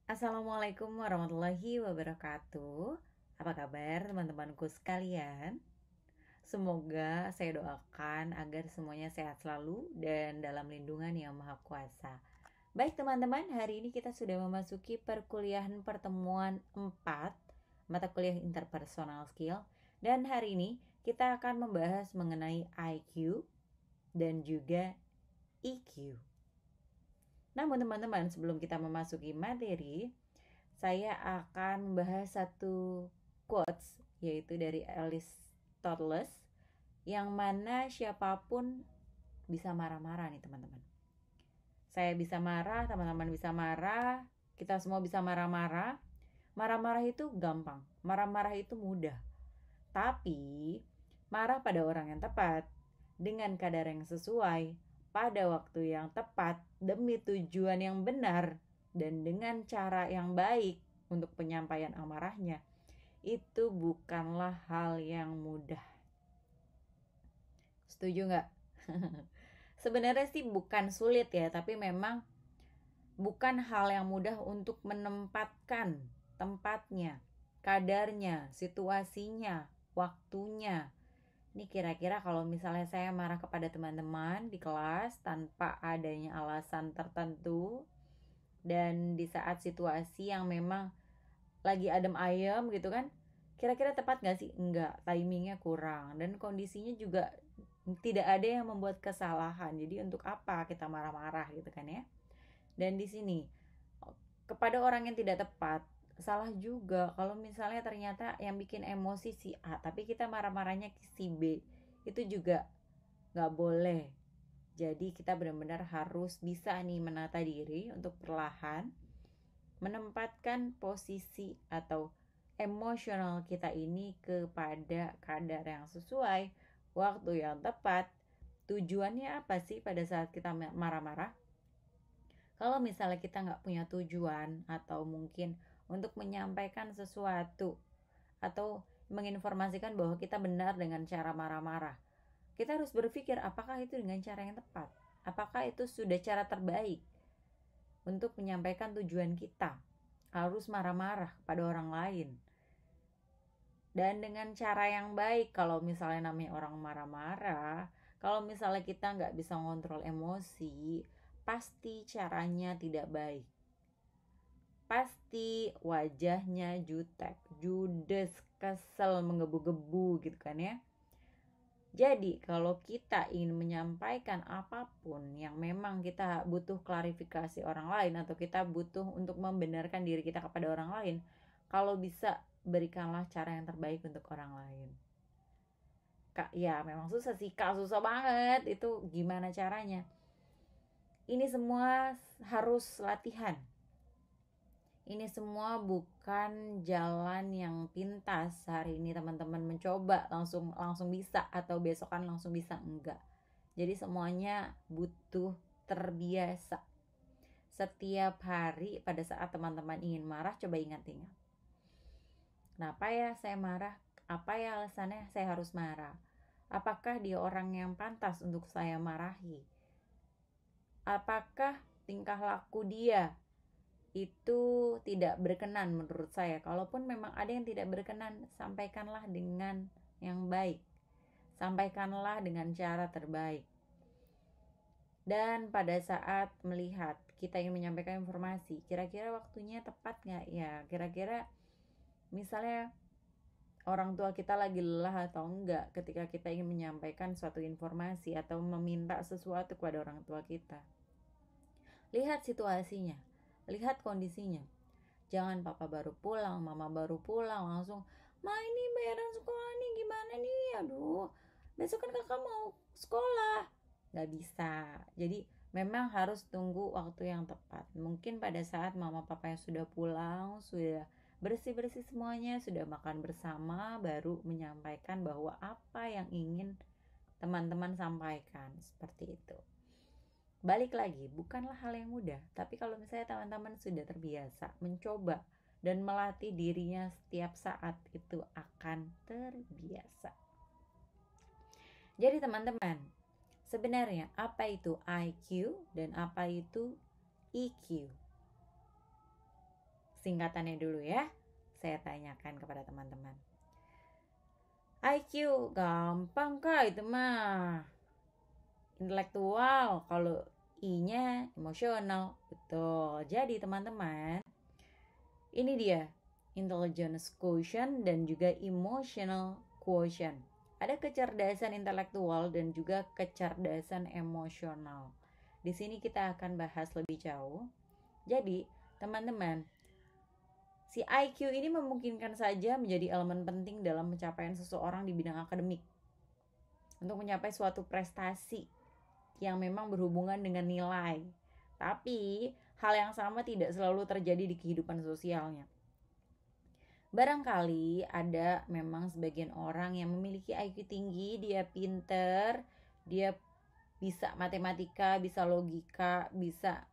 Assalamualaikum warahmatullahi wabarakatuh. Apa kabar teman-temanku sekalian? Semoga saya doakan agar semuanya sehat selalu dan dalam lindungan yang maha kuasa. Baik teman-teman, hari ini kita sudah memasuki perkuliahan pertemuan 4 mata kuliah interpersonal skill. Dan hari ini kita akan membahas mengenai IQ dan juga EQ. Namun teman-teman, sebelum kita memasuki materi, saya akan membahas satu quotes, yaitu dari Aristoteles, yang mana siapapun bisa marah-marah nih teman-teman. Saya bisa marah, teman-teman bisa marah, kita semua bisa marah-marah. Marah-marah itu gampang, marah-marah itu mudah. Tapi marah pada orang yang tepat, dengan kadar yang sesuai, pada waktu yang tepat, demi tujuan yang benar, dan dengan cara yang baik untuk penyampaian amarahnya, itu bukanlah hal yang mudah. Setuju nggak? Sebenarnya sih bukan sulit ya, tapi memang bukan hal yang mudah untuk menempatkan tempatnya, kadarnya, situasinya, waktunya. Ini kira-kira kalau misalnya saya marah kepada teman-teman di kelas tanpa adanya alasan tertentu, dan di saat situasi yang memang lagi adem ayem gitu kan, kira-kira tepat gak sih? Enggak, timingnya kurang, dan kondisinya juga tidak ada yang membuat kesalahan. Jadi untuk apa kita marah-marah gitu kan ya. Dan di sini kepada orang yang tidak tepat, salah juga kalau misalnya ternyata yang bikin emosi si A tapi kita marah-marahnya ke si B, itu juga nggak boleh. Jadi kita benar-benar harus bisa nih menata diri untuk perlahan menempatkan posisi atau emosional kita ini kepada kadar yang sesuai, waktu yang tepat. Tujuannya apa sih pada saat kita marah-marah? Kalau misalnya kita nggak punya tujuan, atau mungkin untuk menyampaikan sesuatu, atau menginformasikan bahwa kita benar dengan cara marah-marah, kita harus berpikir apakah itu dengan cara yang tepat, apakah itu sudah cara terbaik untuk menyampaikan tujuan kita. Harus marah-marah kepada orang lain dan dengan cara yang baik. Kalau misalnya namanya orang marah-marah, kalau misalnya kita nggak bisa ngontrol emosi, pasti caranya tidak baik, pasti wajahnya jutek, judes, kesel, menggebu-gebu gitu kan ya. Jadi kalau kita ingin menyampaikan apapun yang memang kita butuh klarifikasi orang lain, atau kita butuh untuk membenarkan diri kita kepada orang lain, kalau bisa berikanlah cara yang terbaik untuk orang lain. Kak, ya memang susah sih Kak, susah banget. Itu gimana caranya? Ini semua harus latihan. Ini semua bukan jalan yang pintas. Hari ini teman-teman mencoba langsung bisa, atau besokan langsung bisa, enggak. Jadi semuanya butuh terbiasa. Setiap hari pada saat teman-teman ingin marah, coba ingat-ingat. Kenapa ya saya marah? Apa ya alasannya saya harus marah? Apakah dia orang yang pantas untuk saya marahi? Apakah tingkah laku dia itu tidak berkenan menurut saya? Kalaupun memang ada yang tidak berkenan, sampaikanlah dengan yang baik, sampaikanlah dengan cara terbaik. Dan pada saat melihat kita ingin menyampaikan informasi, kira-kira waktunya tepat gak ya? Kira-kira misalnya orang tua kita lagi lelah atau enggak ketika kita ingin menyampaikan suatu informasi atau meminta sesuatu kepada orang tua kita. Lihat situasinya, lihat kondisinya. Jangan papa baru pulang, mama baru pulang langsung, "Ma, ini bayaran sekolah nih gimana nih? Aduh, besok kan kakak mau sekolah." Gak bisa. Jadi memang harus tunggu waktu yang tepat. Mungkin pada saat mama papa yang sudah pulang, sudah bersih-bersih semuanya, sudah makan bersama, baru menyampaikan bahwa apa yang ingin teman-teman sampaikan. Seperti itu. Balik lagi, bukanlah hal yang mudah, tapi kalau misalnya teman-teman sudah terbiasa mencoba dan melatih dirinya setiap saat, itu akan terbiasa. Jadi teman-teman, sebenarnya apa itu IQ dan apa itu EQ? singkatannya dulu ya. Saya tanyakan kepada teman-teman. IQ gampang kah itu mah? Intelektual, kalau I-nya emosional. Betul. Jadi teman-teman, ini dia intelligence quotient dan juga emotional quotient. Ada kecerdasan intelektual dan juga kecerdasan emosional. Di sini kita akan bahas lebih jauh. Jadi, teman-teman, si IQ ini memungkinkan saja menjadi elemen penting dalam pencapaian seseorang di bidang akademik. Untuk mencapai suatu prestasi yang memang berhubungan dengan nilai. Tapi, hal yang sama tidak selalu terjadi di kehidupan sosialnya. Barangkali ada memang sebagian orang yang memiliki IQ tinggi, dia pinter, dia bisa matematika, bisa logika, bisa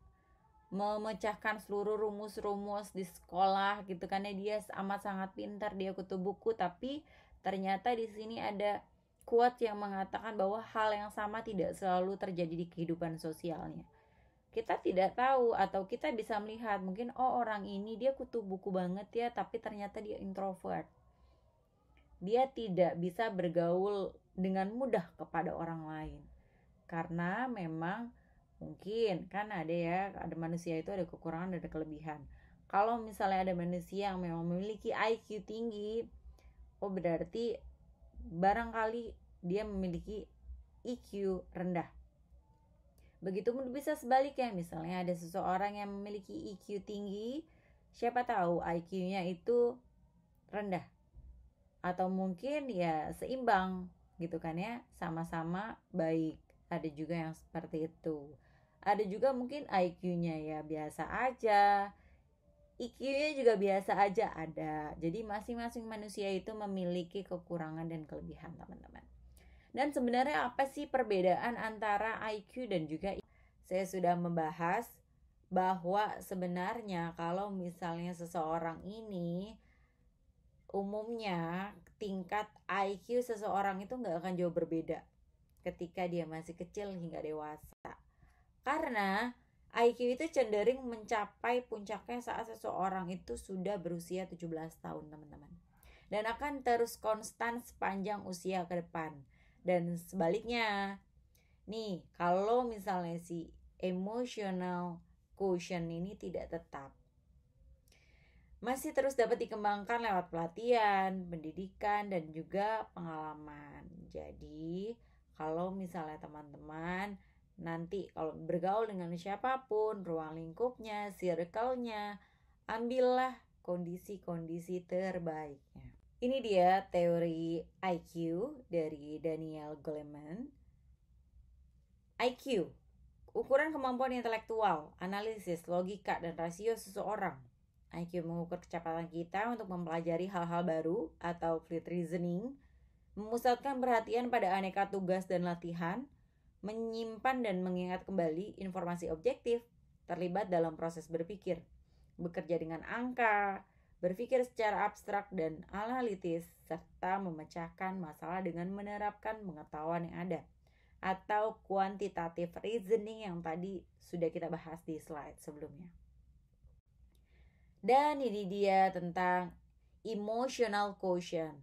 memecahkan seluruh rumus-rumus di sekolah gitu kan ya, dia amat sangat pintar, dia kutu buku, tapi ternyata di sini ada quote yang mengatakan bahwa hal yang sama tidak selalu terjadi di kehidupan sosialnya. Kita tidak tahu, atau kita bisa melihat mungkin orang ini dia kutu buku banget ya, tapi ternyata dia introvert. Dia tidak bisa bergaul dengan mudah kepada orang lain. Karena memang mungkin kan ada manusia itu ada kekurangan dan ada kelebihan. Kalau misalnya ada manusia yang memang memiliki IQ tinggi, berarti barangkali dia memiliki EQ rendah. Begitupun bisa sebaliknya, misalnya ada seseorang yang memiliki EQ tinggi, siapa tahu IQ-nya itu rendah. Atau mungkin ya seimbang gitu kan ya, sama-sama baik. Ada juga yang seperti itu. Ada juga mungkin IQ-nya ya biasa aja, EQ-nya juga biasa aja ada. Jadi masing-masing manusia itu memiliki kekurangan dan kelebihan, teman-teman. Dan sebenarnya apa sih perbedaan antara IQ dan juga EQ? Saya sudah membahas bahwa sebenarnya kalau misalnya seseorang ini umumnya tingkat IQ seseorang itu nggak akan jauh berbeda ketika dia masih kecil hingga dewasa. Karena IQ itu cenderung mencapai puncaknya saat seseorang itu sudah berusia 17 tahun, teman-teman. Dan akan terus konstan sepanjang usia ke depan. Dan sebaliknya, nih kalau misalnya si emotional quotient ini tidak tetap, masih terus dapat dikembangkan lewat pelatihan, pendidikan, dan juga pengalaman. Jadi kalau misalnya teman-teman nanti kalau bergaul dengan siapapun, ruang lingkupnya, circle-nya, ambillah kondisi-kondisi terbaiknya. Ini dia teori IQ dari Daniel Goleman. IQ, ukuran kemampuan intelektual, analisis, logika, dan rasio seseorang. IQ mengukur kecepatan kita untuk mempelajari hal-hal baru atau fluid reasoning, memusatkan perhatian pada aneka tugas dan latihan, menyimpan dan mengingat kembali informasi objektif, terlibat dalam proses berpikir, bekerja dengan angka, berpikir secara abstrak dan analitis, serta memecahkan masalah dengan menerapkan pengetahuan yang ada, atau quantitative reasoning yang tadi sudah kita bahas di slide sebelumnya. Dan ini dia tentang emotional quotient.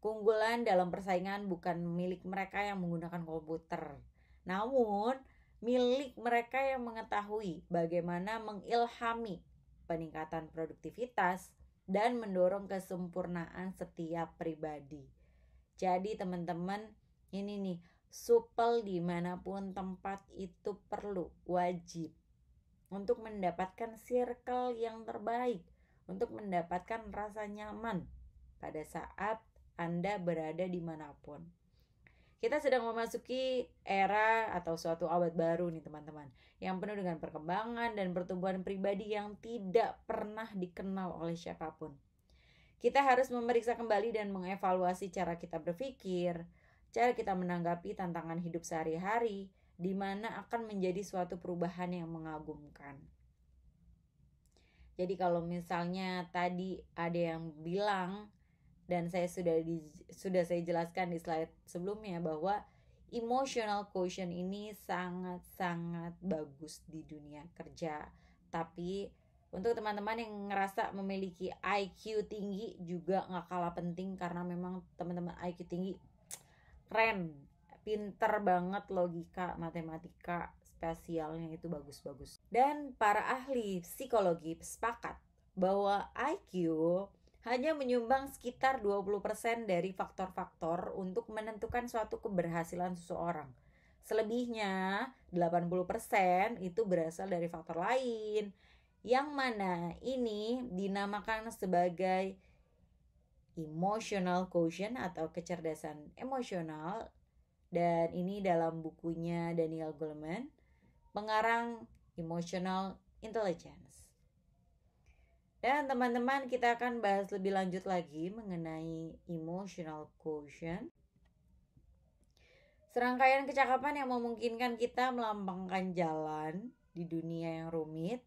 Keunggulan dalam persaingan bukan milik mereka yang menggunakan komputer, namun milik mereka yang mengetahui bagaimana mengilhami peningkatan produktivitas dan mendorong kesempurnaan setiap pribadi. Jadi teman-teman, ini nih, supel dimanapun tempat itu perlu, wajib, untuk mendapatkan circle yang terbaik, untuk mendapatkan rasa nyaman pada saat Anda berada dimanapun. Kita sedang memasuki era atau suatu abad baru nih teman-teman, yang penuh dengan perkembangan dan pertumbuhan pribadi yang tidak pernah dikenal oleh siapapun. Kita harus memeriksa kembali dan mengevaluasi cara kita berpikir, cara kita menanggapi tantangan hidup sehari-hari, di mana akan menjadi suatu perubahan yang mengagumkan. Jadi kalau misalnya tadi ada yang bilang, dan saya sudah saya jelaskan di slide sebelumnya, bahwa emotional quotient ini sangat-sangat bagus di dunia kerja. Tapi Untuk teman-teman yang ngerasa memiliki IQ tinggi juga gak kalah penting, karena memang teman-teman IQ tinggi keren, pinter banget, logika, matematika, spesialnya itu bagus-bagus. Dan para ahli psikologi sepakat bahwa IQ hanya menyumbang sekitar 20% dari faktor-faktor untuk menentukan suatu keberhasilan seseorang. Selebihnya 80% itu berasal dari faktor lain, yang mana ini dinamakan sebagai emotional quotient atau kecerdasan emosional. Dan ini dalam bukunya Daniel Goleman, pengarang Emotional Intelligence. Dan teman-teman, kita akan bahas lebih lanjut lagi mengenai emotional quotient. Serangkaian kecakapan yang memungkinkan kita melambangkan jalan di dunia yang rumit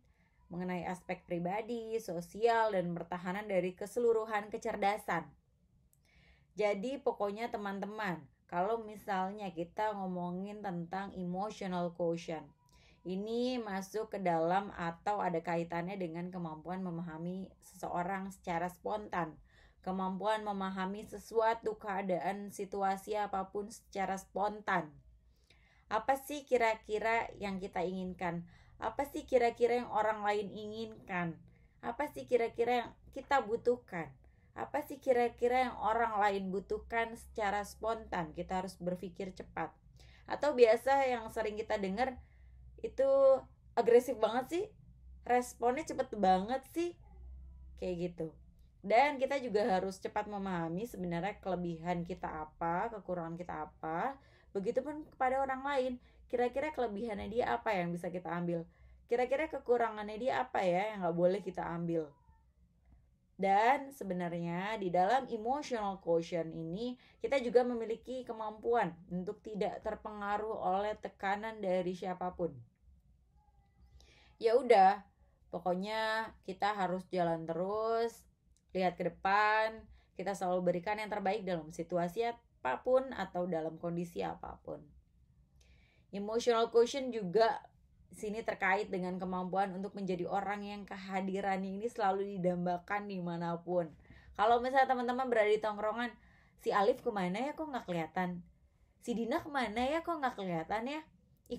mengenai aspek pribadi, sosial, dan pertahanan dari keseluruhan kecerdasan. Jadi pokoknya teman-teman, kalau misalnya kita ngomongin tentang emotional quotient, ini masuk ke dalam atau ada kaitannya dengan kemampuan memahami seseorang secara spontan, kemampuan memahami sesuatu keadaan, situasi apapun secara spontan. Apa sih kira-kira yang kita inginkan? Apa sih kira-kira yang orang lain inginkan? Apa sih kira-kira yang kita butuhkan? Apa sih kira-kira yang orang lain butuhkan secara spontan? Kita harus berpikir cepat. Atau biasa yang sering kita dengar itu agresif banget sih, responnya cepet banget sih, kayak gitu. Dan kita juga harus cepat memahami sebenarnya kelebihan kita apa, kekurangan kita apa. Begitupun kepada orang lain, kira-kira kelebihannya dia apa yang bisa kita ambil, kira-kira kekurangannya dia apa ya yang gak boleh kita ambil. Dan sebenarnya di dalam emotional quotient ini kita juga memiliki kemampuan untuk tidak terpengaruh oleh tekanan dari siapapun. Ya udah, pokoknya kita harus jalan terus, lihat ke depan, kita selalu berikan yang terbaik dalam situasi apapun atau dalam kondisi apapun. Emotional quotient juga sini terkait dengan kemampuan untuk menjadi orang yang kehadirannya ini selalu didambakan dimanapun. Kalau misalnya teman-teman berada di tongkrongan, si Alif kemana ya kok gak kelihatan, si Dina kemana ya kok gak kelihatan ya,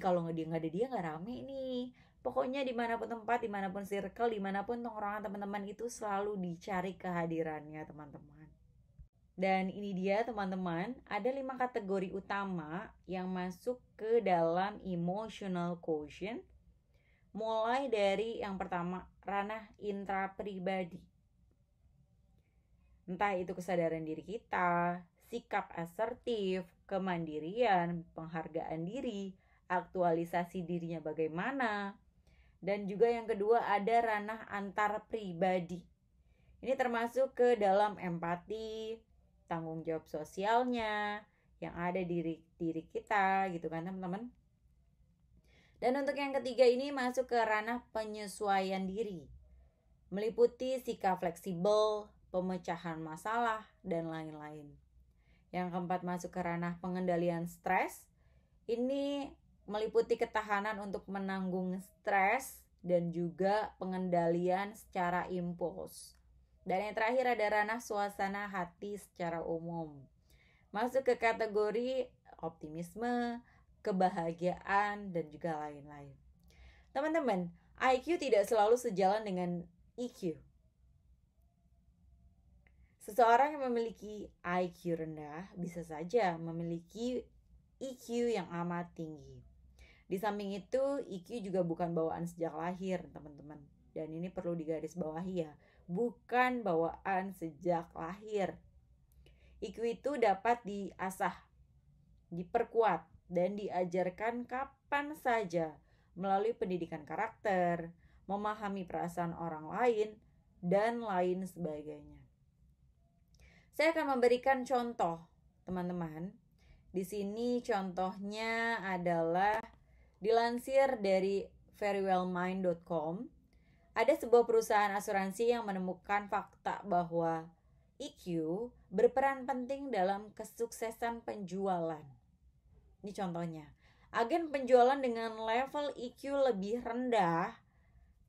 kalau dia gak ada dia gak rame nih. Pokoknya dimanapun tempat, dimanapun circle, dimanapun tongkrongan teman-teman itu selalu dicari kehadirannya teman-teman. Dan ini dia teman-teman, ada 5 kategori utama yang masuk ke dalam emotional quotient. Mulai dari yang pertama, ranah intrapribadi. Entah itu kesadaran diri kita, sikap asertif, kemandirian, penghargaan diri, aktualisasi dirinya bagaimana. Dan juga yang kedua ada ranah antar pribadi. Ini termasuk ke dalam empati, tanggung jawab sosialnya yang ada di diri kita gitu kan teman-teman. Dan untuk yang ketiga ini masuk ke ranah penyesuaian diri, meliputi sikap fleksibel, pemecahan masalah, dan lain-lain. Yang keempat masuk ke ranah pengendalian stres. Ini meliputi ketahanan untuk menanggung stres dan juga pengendalian secara impuls. Dan yang terakhir ada ranah suasana hati secara umum. Masuk ke kategori optimisme, kebahagiaan, dan juga lain-lain. Teman-teman, IQ tidak selalu sejalan dengan EQ. Seseorang yang memiliki IQ rendah bisa saja memiliki EQ yang amat tinggi. Di samping itu, EQ juga bukan bawaan sejak lahir, teman-teman. Dan ini perlu digarisbawahi ya, bukan bawaan sejak lahir. EQ itu dapat diasah, diperkuat, dan diajarkan kapan saja melalui pendidikan karakter, memahami perasaan orang lain, dan lain sebagainya. Saya akan memberikan contoh, teman-teman. Di sini contohnya adalah dilansir dari verywellmind.com. Ada sebuah perusahaan asuransi yang menemukan fakta bahwa EQ berperan penting dalam kesuksesan penjualan. Ini contohnya. Agen penjualan dengan level EQ lebih rendah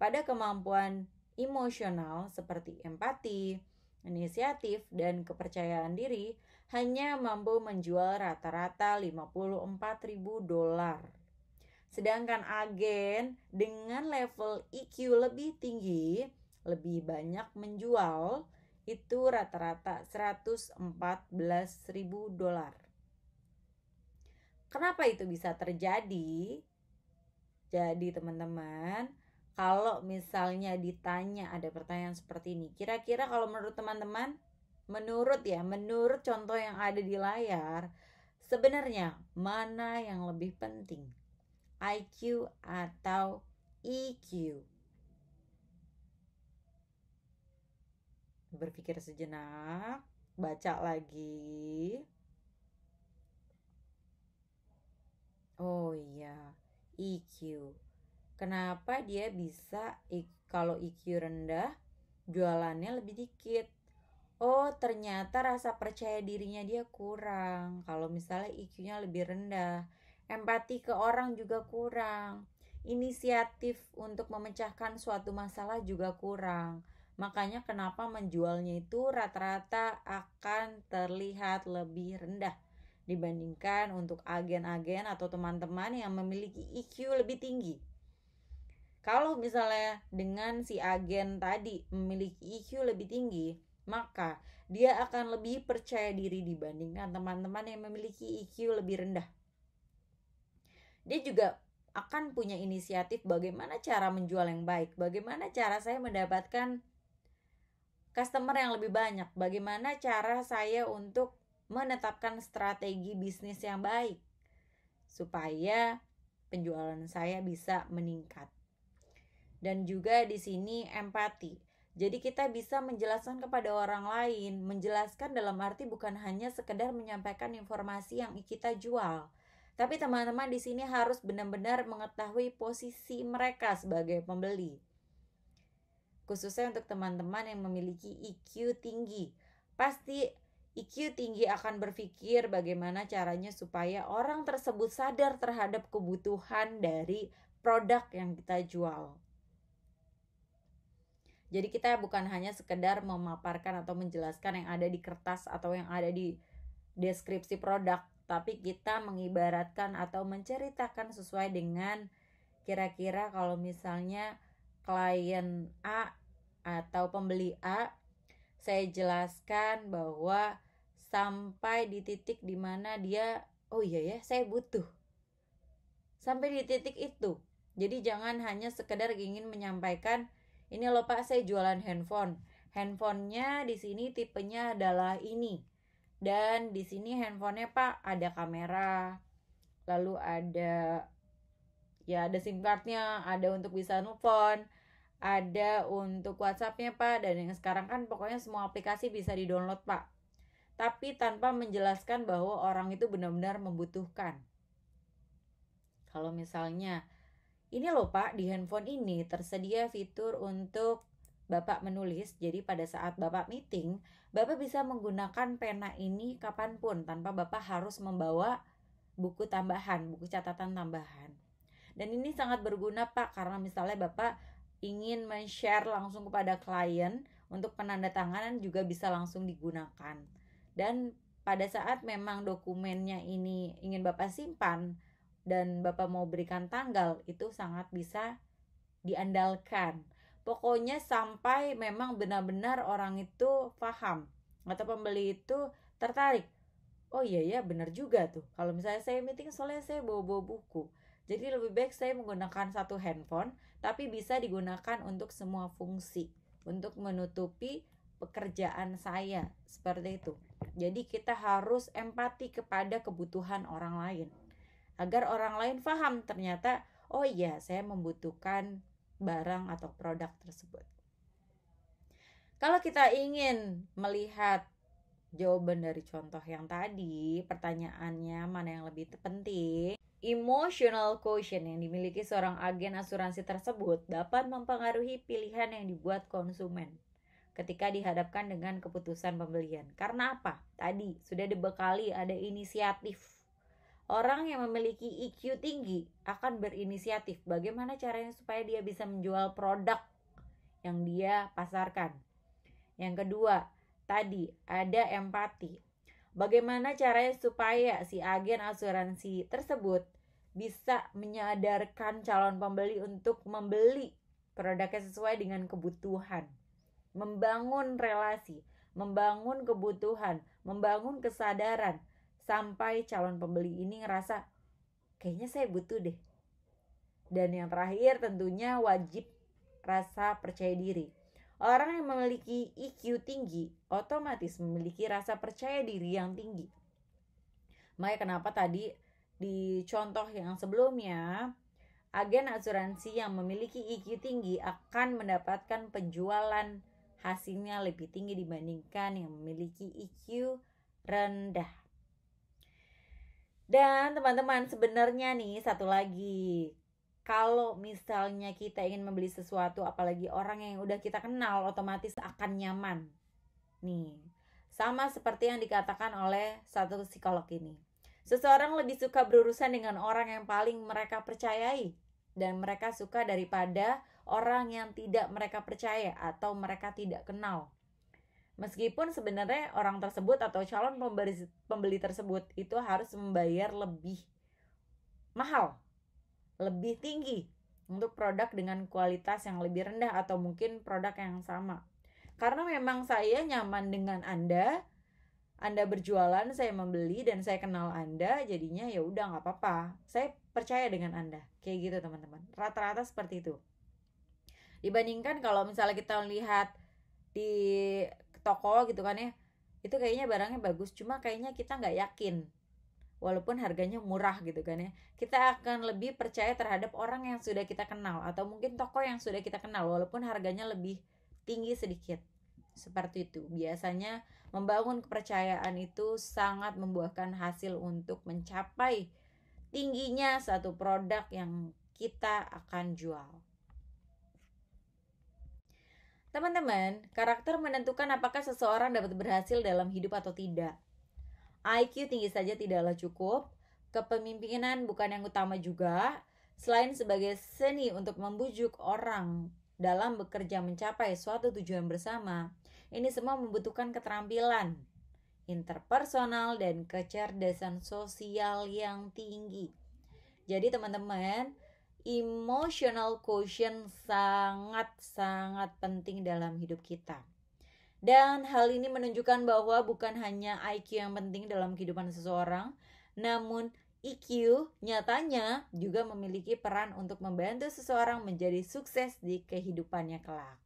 pada kemampuan emosional seperti empati, inisiatif, dan kepercayaan diri hanya mampu menjual rata-rata $54.000. Sedangkan agen dengan level EQ lebih tinggi lebih banyak menjual itu rata-rata $114.000. Kenapa itu bisa terjadi? Jadi teman-teman, kalau misalnya ditanya ada pertanyaan seperti ini, kira-kira kalau menurut teman-teman, menurut contoh yang ada di layar, sebenarnya mana yang lebih penting? IQ atau EQ? Berpikir sejenak, baca lagi. Oh iya, EQ. Kenapa dia bisa kalau EQ rendah, jualannya lebih dikit? Oh, ternyata rasa percaya dirinya dia kurang. Kalau misalnya IQ-nya lebih rendah, empati ke orang juga kurang. Inisiatif untuk memecahkan suatu masalah juga kurang. Makanya kenapa menjualnya itu rata-rata akan terlihat lebih rendah dibandingkan untuk agen-agen atau teman-teman yang memiliki IQ lebih tinggi. Kalau misalnya dengan si agen tadi memiliki IQ lebih tinggi, maka dia akan lebih percaya diri dibandingkan teman-teman yang memiliki IQ lebih rendah. Dia juga akan punya inisiatif bagaimana cara menjual yang baik, bagaimana cara saya mendapatkan customer yang lebih banyak, bagaimana cara saya untuk menetapkan strategi bisnis yang baik supaya penjualan saya bisa meningkat. Dan juga di sini empati. Jadi kita bisa menjelaskan kepada orang lain. Menjelaskan dalam arti bukan hanya sekedar menyampaikan informasi yang kita jual. Tapi teman-teman di sini harus benar-benar mengetahui posisi mereka sebagai pembeli. Khususnya untuk teman-teman yang memiliki IQ tinggi. Pasti IQ tinggi akan berpikir bagaimana caranya supaya orang tersebut sadar terhadap kebutuhan dari produk yang kita jual. Jadi kita bukan hanya sekedar memaparkan atau menjelaskan yang ada di kertas atau yang ada di deskripsi produk, tapi kita mengibaratkan atau menceritakan sesuai dengan kira-kira kalau misalnya klien A atau pembeli A, saya jelaskan bahwa sampai di titik dimana dia, oh iya ya saya butuh. Sampai di titik itu. Jadi jangan hanya sekedar ingin menyampaikan, ini loh Pak saya jualan handphone. Handphonenya di sini tipenya adalah ini. Dan di sini handphonenya Pak ada kamera. Lalu ada SIM cardnya, ada untuk bisa nelfon, ada untuk WhatsAppnya Pak. Dan yang sekarang kan pokoknya semua aplikasi bisa di-download Pak. Tapi tanpa menjelaskan bahwa orang itu benar-benar membutuhkan. Kalau misalnya, ini loh Pak, di handphone ini tersedia fitur untuk Bapak menulis. Jadi pada saat Bapak meeting, Bapak bisa menggunakan pena ini kapanpun tanpa Bapak harus membawa buku tambahan, buku catatan tambahan. Dan ini sangat berguna Pak, karena misalnya Bapak ingin men-share langsung kepada klien untuk penandatanganan juga bisa langsung digunakan. Dan pada saat memang dokumennya ini ingin Bapak simpan dan Bapak mau berikan tanggal, itu sangat bisa diandalkan. Pokoknya sampai memang benar-benar orang itu paham atau pembeli itu tertarik. Oh iya ya benar juga tuh. Kalau misalnya saya meeting soalnya saya bawa buku. Jadi lebih baik saya menggunakan satu handphone, tapi bisa digunakan untuk semua fungsi, untuk menutupi pekerjaan saya, seperti itu. Jadi kita harus empati kepada kebutuhan orang lain, agar orang lain paham ternyata, oh iya saya membutuhkan barang atau produk tersebut. Kalau kita ingin melihat jawaban dari contoh yang tadi, pertanyaannya mana yang lebih penting? Emotional quotient yang dimiliki seorang agen asuransi tersebut dapat mempengaruhi pilihan yang dibuat konsumen ketika dihadapkan dengan keputusan pembelian. Karena apa? Tadi sudah dibekali ada inisiatif. Orang yang memiliki IQ tinggi akan berinisiatif. Bagaimana caranya supaya dia bisa menjual produk yang dia pasarkan. Yang kedua, tadi ada empati. Bagaimana caranya supaya si agen asuransi tersebut bisa menyadarkan calon pembeli untuk membeli produknya sesuai dengan kebutuhan, membangun relasi, membangun kebutuhan, membangun kesadaran, sampai calon pembeli ini ngerasa kayaknya saya butuh deh. Dan yang terakhir tentunya wajib rasa percaya diri. Orang yang memiliki EQ tinggi otomatis memiliki rasa percaya diri yang tinggi. Makanya kenapa tadi di contoh yang sebelumnya, agen asuransi yang memiliki EQ tinggi akan mendapatkan penjualan hasilnya lebih tinggi dibandingkan yang memiliki EQ rendah. Dan teman-teman, sebenarnya nih satu lagi, kalau misalnya kita ingin membeli sesuatu, apalagi orang yang udah kita kenal, otomatis akan nyaman. Nih, sama seperti yang dikatakan oleh satu psikolog ini. Seseorang lebih suka berurusan dengan orang yang paling mereka percayai, dan mereka suka daripada orang yang tidak mereka percaya atau mereka tidak kenal. Meskipun sebenarnya orang tersebut atau calon pembeli tersebut itu harus membayar lebih mahal, lebih tinggi untuk produk dengan kualitas yang lebih rendah atau mungkin produk yang sama. Karena memang saya nyaman dengan Anda berjualan, saya membeli dan saya kenal Anda, jadinya ya udah nggak apa-apa. Saya percaya dengan Anda, kayak gitu teman-teman. Rata-rata seperti itu. Dibandingkan kalau misalnya kita lihat di toko gitu kan ya, itu kayaknya barangnya bagus, cuma kayaknya kita nggak yakin walaupun harganya murah gitu kan ya, kita akan lebih percaya terhadap orang yang sudah kita kenal atau mungkin toko yang sudah kita kenal walaupun harganya lebih tinggi sedikit. Seperti itu. Biasanya membangun kepercayaan itu sangat membuahkan hasil untuk mencapai tingginya satu produk yang kita akan jual. Teman-teman, karakter menentukan apakah seseorang dapat berhasil dalam hidup atau tidak. IQ tinggi saja tidaklah cukup, kepemimpinan bukan yang utama juga. Selain sebagai seni untuk membujuk orang dalam bekerja mencapai suatu tujuan bersama, ini semua membutuhkan keterampilan interpersonal dan kecerdasan sosial yang tinggi. Jadi teman-teman, emotional quotient sangat-sangat penting dalam hidup kita. Dan hal ini menunjukkan bahwa bukan hanya IQ yang penting dalam kehidupan seseorang, namun EQ nyatanya juga memiliki peran untuk membantu seseorang menjadi sukses di kehidupannya kelak.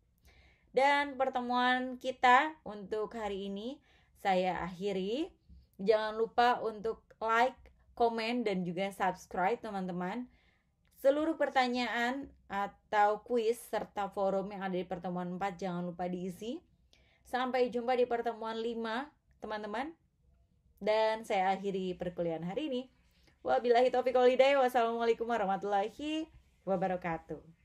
Dan pertemuan kita untuk hari ini saya akhiri. Jangan lupa untuk like, komen, dan juga subscribe teman-teman. Seluruh pertanyaan atau kuis serta forum yang ada di pertemuan 4 jangan lupa diisi. Sampai jumpa di pertemuan 5 teman-teman. Dan saya akhiri perkuliahan hari ini. Wabillahi taufiq wal hidayah. Wassalamualaikum warahmatullahi wabarakatuh.